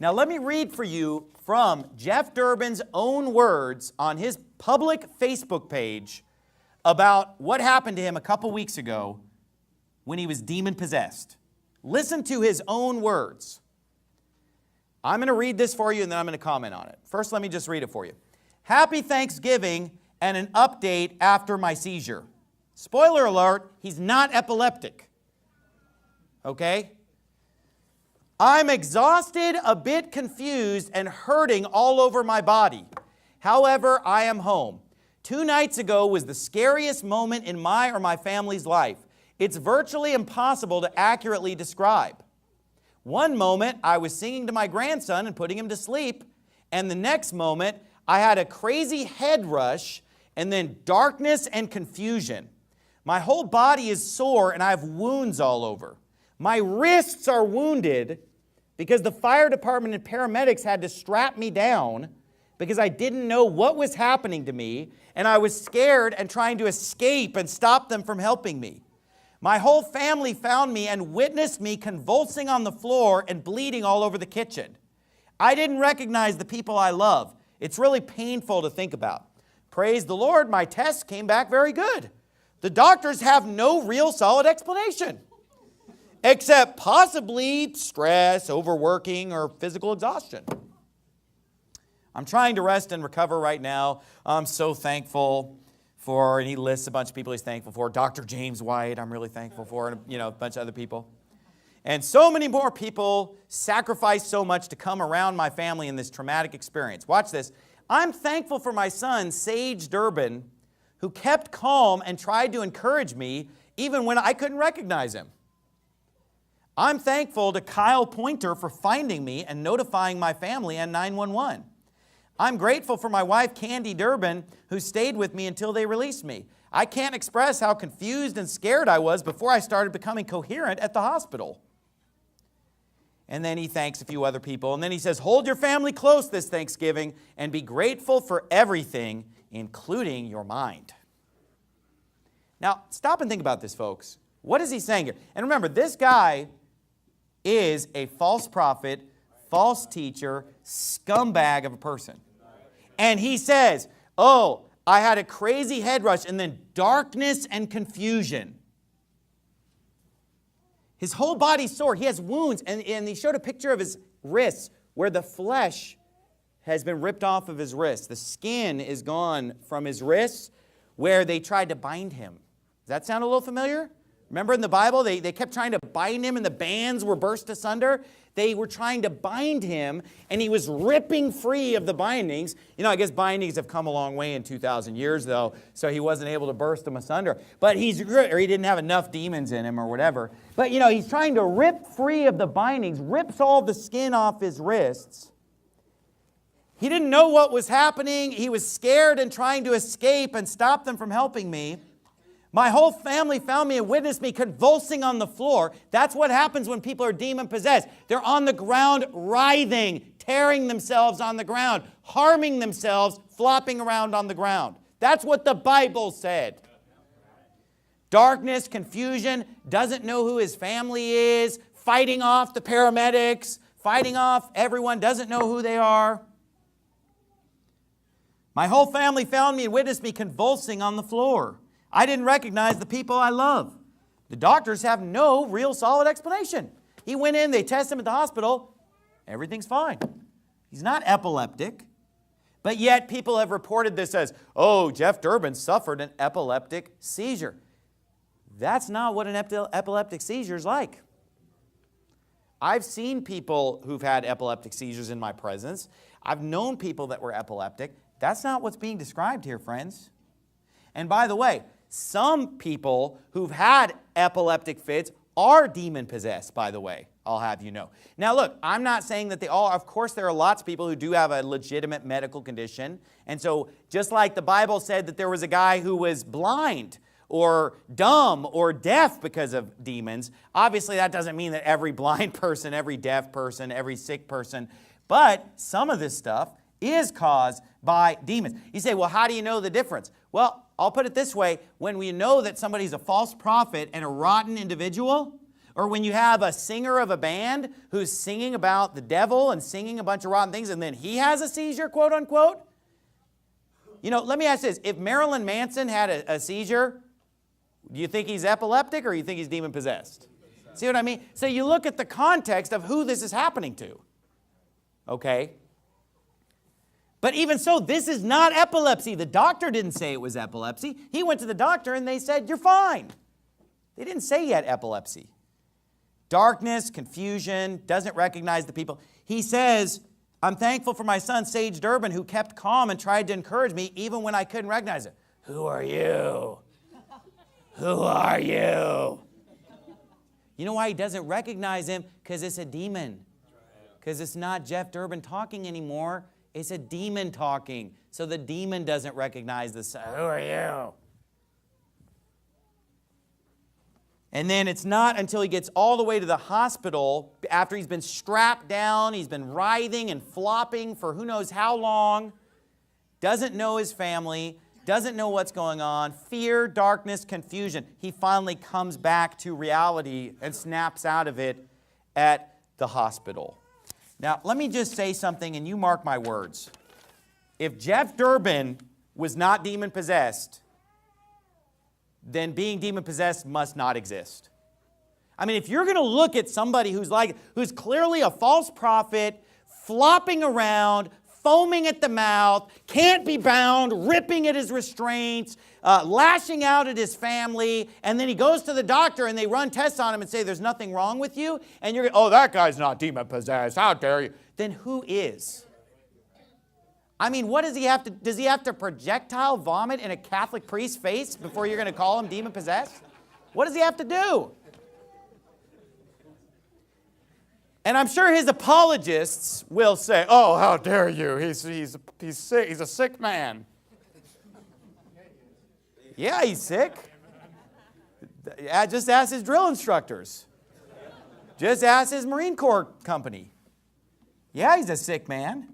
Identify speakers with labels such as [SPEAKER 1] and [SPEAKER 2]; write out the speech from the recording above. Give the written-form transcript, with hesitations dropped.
[SPEAKER 1] Now let me read for you from Jeff Durbin's own words on his public Facebook page about what happened to him a couple weeks ago when he was demon-possessed. Listen to his own words. I'm going to read this for you and then I'm going to comment on it. First, let me just read it for you. Happy Thanksgiving and an update after my seizure. Spoiler alert, he's not epileptic. Okay? I'm exhausted, a bit confused, and hurting all over my body. However, I am home. 2 nights ago was the scariest moment in my or my family's life. It's virtually impossible to accurately describe. One moment, I was singing to my grandson and putting him to sleep, and the next moment, I had a crazy head rush and then darkness and confusion. My whole body is sore and I have wounds all over. My wrists are wounded because the fire department and paramedics had to strap me down because I didn't know what was happening to me, and I was scared and trying to escape and stop them from helping me. My whole family found me and witnessed me convulsing on the floor and bleeding all over the kitchen. I didn't recognize the people I love. It's really painful to think about. Praise the Lord, my tests came back very good. The doctors have no real solid explanation, except possibly stress, overworking, or physical exhaustion. I'm trying to rest and recover right now. I'm so thankful for, and he lists a bunch of people he's thankful for. Dr. James White, I'm really thankful for, and a bunch of other people. And so many more people sacrificed so much to come around my family in this traumatic experience. Watch this. I'm thankful for my son, Sage Durbin, who kept calm and tried to encourage me even when I couldn't recognize him. I'm thankful to Kyle Pointer for finding me and notifying my family and 911. I'm grateful for my wife, Candy Durbin, who stayed with me until they released me. I can't express how confused and scared I was before I started becoming coherent at the hospital. And then he thanks a few other people. And then he says, hold your family close this Thanksgiving and be grateful for everything, including your mind. Now, stop and think about this, folks. What is he saying here? And remember, this guy is a false prophet, false teacher, scumbag of a person. And he says, oh, I had a crazy head rush and then darkness and confusion. His whole body's sore. He has wounds. And he showed a picture of his wrists where the flesh has been ripped off of his wrists. The skin is gone from his wrists where they tried to bind him. Does that sound a little familiar? Remember in the Bible, they kept trying to bind him and the bands were burst asunder. They were trying to bind him and he was ripping free of the bindings. I guess bindings have come a long way in 2,000 years though, so he wasn't able to burst them asunder. But he didn't have enough demons in him or whatever. But he's trying to rip free of the bindings, rips all the skin off his wrists. He didn't know what was happening. He was scared and trying to escape and stop them from helping me. My whole family found me and witnessed me convulsing on the floor. That's what happens when people are demon-possessed. They're on the ground writhing, tearing themselves on the ground, harming themselves, flopping around on the ground. That's what the Bible said. Darkness, confusion, doesn't know who his family is, fighting off the paramedics, fighting off everyone, doesn't know who they are. My whole family found me and witnessed me convulsing on the floor. I didn't recognize the people I love. The doctors have no real solid explanation. He went in, they tested him at the hospital. Everything's fine. He's not epileptic. But yet people have reported this as, oh, Jeff Durbin suffered an epileptic seizure. That's not what an epileptic seizure is like. I've seen people who've had epileptic seizures in my presence. I've known people that were epileptic. That's not what's being described here, friends. And by the way, some people who've had epileptic fits are demon-possessed, by the way, I'll have you know. Now look, I'm not saying that they all are. Of course, there are lots of people who do have a legitimate medical condition. And so just like the Bible said that there was a guy who was blind or dumb or deaf because of demons, obviously that doesn't mean that every blind person, every deaf person, every sick person, but some of this stuff is caused by demons. You say, well, how do you know the difference? Well, I'll put it this way. When we know that somebody's a false prophet and a rotten individual, Or when you have a singer of a band who's singing about the devil and singing a bunch of rotten things and then he has a seizure, quote unquote. You know, let me ask this. If Marilyn Manson had a seizure, do you think he's epileptic or you think he's demon-possessed? See what I mean? So you look at the context of who this is happening to. Okay? But even so, this is not epilepsy. The doctor didn't say it was epilepsy. He went to the doctor and they said, you're fine. They didn't say he had epilepsy. Darkness, confusion, doesn't recognize the people. He says, I'm thankful for my son, Sage Durbin, who kept calm and tried to encourage me even when I couldn't recognize it. Who are you? Who are you? You know why he doesn't recognize him? Because it's a demon. Because it's not Jeff Durbin talking anymore. It's a demon talking. So the demon doesn't recognize the son. Who are you? And then it's not until he gets all the way to the hospital, after he's been strapped down, he's been writhing and flopping for who knows how long, doesn't know his family, doesn't know what's going on, fear, darkness, confusion. He finally comes back to reality and snaps out of it at the hospital. Now, let me just say something, and you mark my words. If Jeff Durbin was not demon-possessed, then being demon-possessed must not exist. I mean, if you're going to look at somebody who's clearly a false prophet, flopping around, foaming at the mouth, can't be bound, ripping at his restraints, lashing out at his family, and then he goes to the doctor and they run tests on him and say, there's nothing wrong with you, and you're going, oh, that guy's not demon-possessed, how dare you? Then who is? I mean, what does he have to, does he have to projectile vomit in a Catholic priest's face before you're going to call him demon-possessed? What does he have to do? And I'm sure his apologists will say, oh, how dare you, he's sick, he's a sick man. Yeah, he's sick. Just ask his drill instructors. Just ask his Marine Corps company. Yeah, he's a sick man.